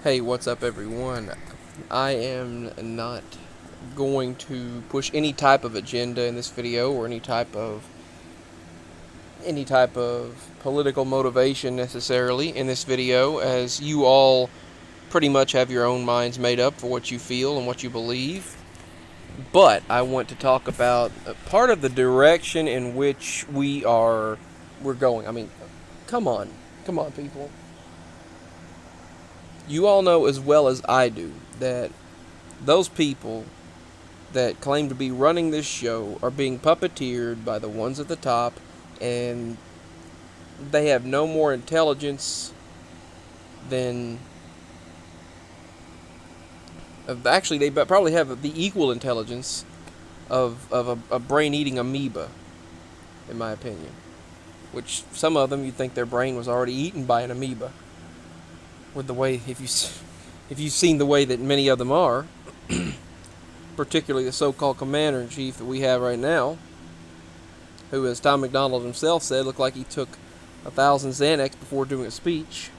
Hey, what's up, everyone? I am not going to push any type of agenda in this video or any type of political motivation necessarily in this video, as you all pretty much have your own minds made up for what you feel and what you believe. But I want to talk about part of the direction in which we're going. I mean, come on, people. You all know as well as I do that those people that claim to be running this show are being puppeteered by the ones at the top, and they have no more intelligence than... Actually, they probably have the equal intelligence of a brain-eating amoeba, in my opinion. Which, some of them, you'd think their brain was already eaten by an amoeba. With the way, if you've seen the way that many of them are, particularly the so-called commander-in-chief that we have right now, who, as Tom MacDonald himself said, looked like he took 1,000 Xanax before doing a speech.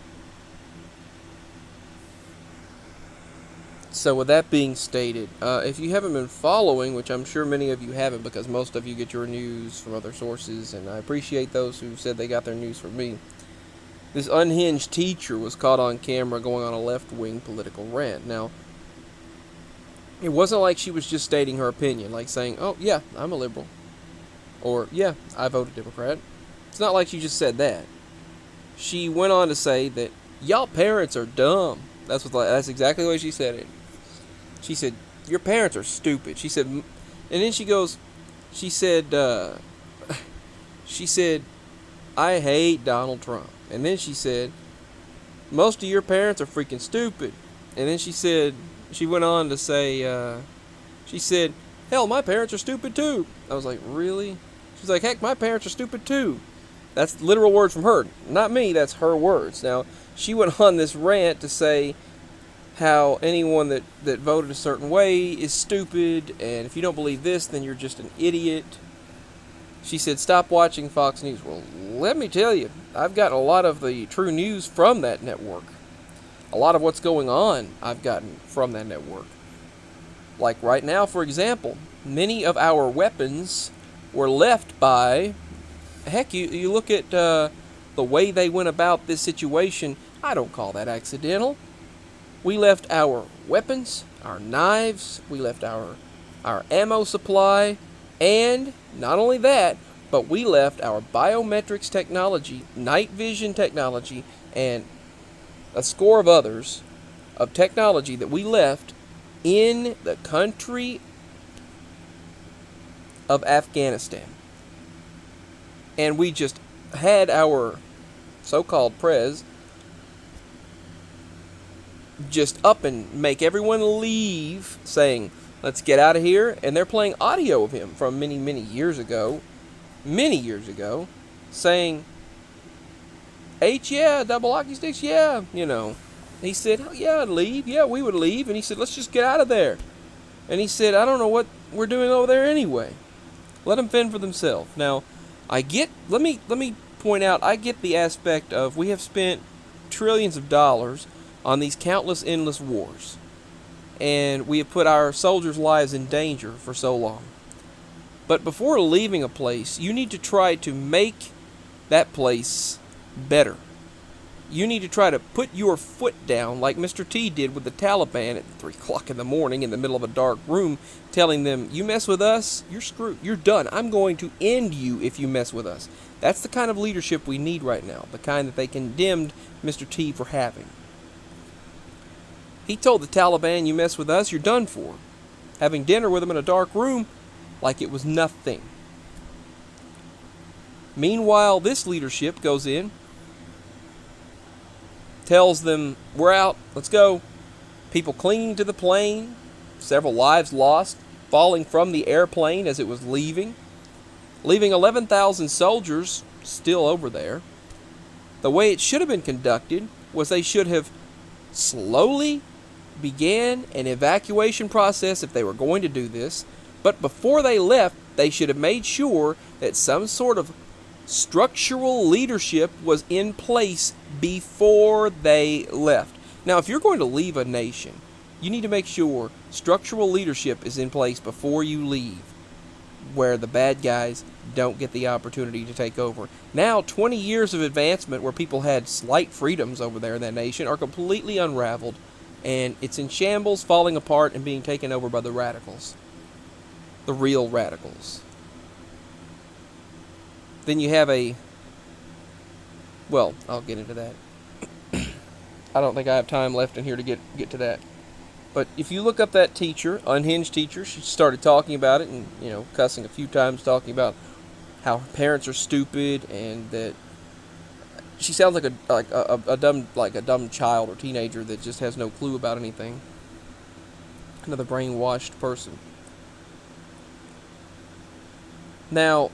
So with that being stated, if you haven't been following, which I'm sure many of you haven't because most of you get your news from other sources, and I appreciate those who said they got their news from me, this unhinged teacher was caught on camera going on a left-wing political rant. Now, it wasn't like she was just stating her opinion, like saying, oh, yeah, I'm a liberal. Or, yeah, I voted Democrat. It's not like she just said that. She went on to say that, y'all parents are dumb. That's exactly the way she said it. She said, your parents are stupid. She said, and then she said, I hate Donald Trump. And then she said, most of your parents are freaking stupid. And then she went on to say, she said, hell, my parents are stupid too. I was like, really? She's like, heck, my parents are stupid too. That's literal words from her. Not me, that's her words. Now, she went on this rant to say how anyone that voted a certain way is stupid, and if you don't believe this, then you're just an idiot. She said, stop watching Fox News. Well, let me tell you, I've gotten a lot of the true news from that network. A lot of what's going on I've gotten from that network. Like right now, for example, many of our weapons were left by... Heck, you look at the way they went about this situation, I don't call that accidental. We left our weapons, our knives, we left our ammo supply, and not only that, but we left our biometrics technology, night vision technology, and a score of others of technology that we left in the country of Afghanistan. And we just had our so-called prez just up and make everyone leave, saying, let's get out of here. And they're playing audio of him from many years ago, saying, H, yeah, double hockey sticks, yeah, He said, oh, yeah, I'd leave. Yeah, we would leave. And he said, let's just get out of there. And he said, I don't know what we're doing over there anyway. Let them fend for themselves. Now, let me point out, I get the aspect of we have spent trillions of dollars on these countless, endless wars. And we have put our soldiers' lives in danger for so long. But before leaving a place, you need to try to make that place better. You need to try to put your foot down like Mr. T did with the Taliban at 3 o'clock in the morning in the middle of a dark room, telling them, you mess with us, you're screwed, you're done. I'm going to end you if you mess with us. That's the kind of leadership we need right now, the kind that they condemned Mr. T for having. He told the Taliban, you mess with us, you're done for. Having dinner with them in a dark room like it was nothing. Meanwhile, this leadership goes in, tells them, we're out, let's go. People clinging to the plane, several lives lost, falling from the airplane as it was leaving 11,000 soldiers still over there. The way it should have been conducted was they should have slowly began an evacuation process if they were going to do this, but before they left, they should have made sure that some sort of structural leadership was in place before they left. Now, if you're going to leave a nation, you need to make sure structural leadership is in place before you leave, where the bad guys don't get the opportunity to take over. Now, 20 years of advancement where people had slight freedoms over there in that nation are completely unraveled, and it's in shambles, falling apart, and being taken over by the radicals. The real radicals. Then you have well, I'll get into that. I don't think I have time left in here to get to that. But if you look up that teacher, unhinged teacher, she started talking about it and, cussing a few times, talking about how parents are stupid, and that she sounds like a dumb child or teenager that just has no clue about anything. Another brainwashed person. Now,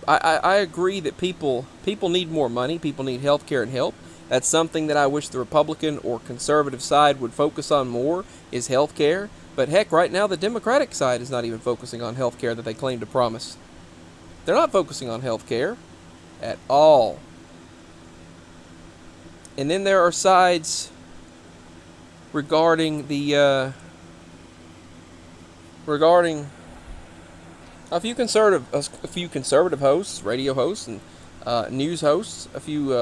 I agree that people need more money. People need health care and help. That's something that I wish the Republican or conservative side would focus on more, is health care. But heck, right now the Democratic side is not even focusing on health care that they claim to promise. They're not focusing on health care at all. And then there are sides regarding a few conservative hosts, radio hosts, and news hosts, a few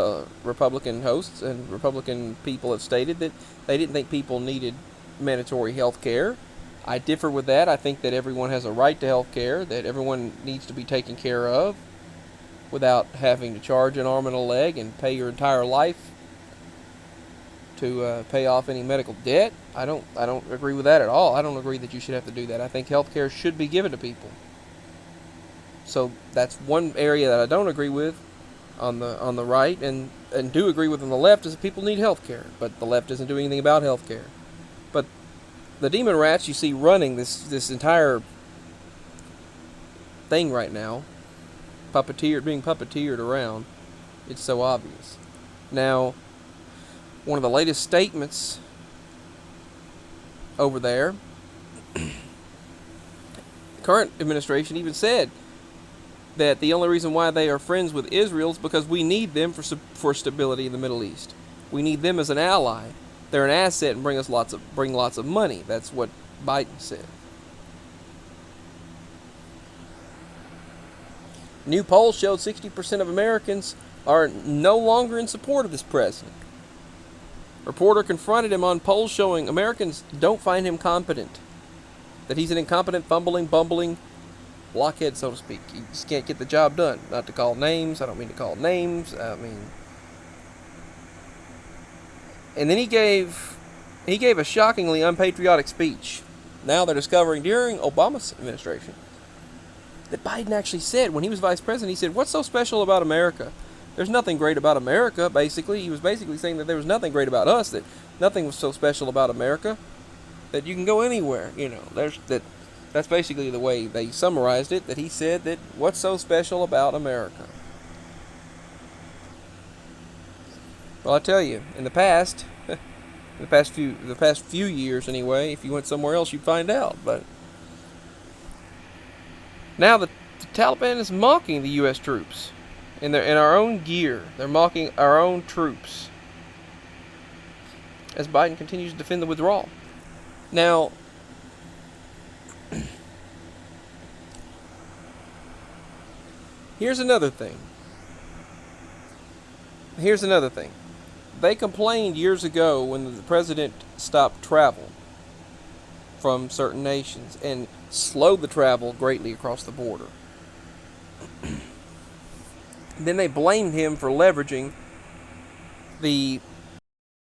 Republican hosts and Republican people have stated that they didn't think people needed mandatory health care. I differ with that. I think that everyone has a right to health care, that everyone needs to be taken care of without having to charge an arm and a leg and pay your entire life to pay off any medical debt. I don't agree with that at all. I don't agree that you should have to do that. I think health care should be given to people. So that's one area that I don't agree with on the right, and do agree with on the left, is that people need health care, but the left doesn't do anything about health care. But the demon rats you see running this entire thing right now, being puppeteered around, it's so obvious. Now, one of the latest statements over there, current administration even said that the only reason why they are friends with Israel is because we need them for stability in the Middle East. We need them as an ally. They're an asset and bring lots of money. That's what Biden said. New polls showed 60% of Americans are no longer in support of this president. Reporter confronted him on polls showing Americans don't find him competent, that he's an incompetent, fumbling, bumbling blockhead, so to speak. He just can't get the job done. Not to call names. I don't mean to call names. And then he gave a shockingly unpatriotic speech. Now they're discovering during Obama's administration that Biden actually said, when he was vice president, he said, "What's so special about America? There's nothing great about America." Basically, he was saying that there was nothing great about us, that nothing was so special about America, that you can go anywhere. That's basically the way they summarized it, that he said that what's so special about America. Well, I tell you, in the past few years anyway, if you went somewhere else, you'd find out. But now the Taliban is mocking the U.S. troops in our own gear. They're mocking our own troops as Biden continues to defend the withdrawal. Now, here's another thing. They complained years ago when the president stopped travel from certain nations and slowed the travel greatly across the border. Then they blamed him for leveraging the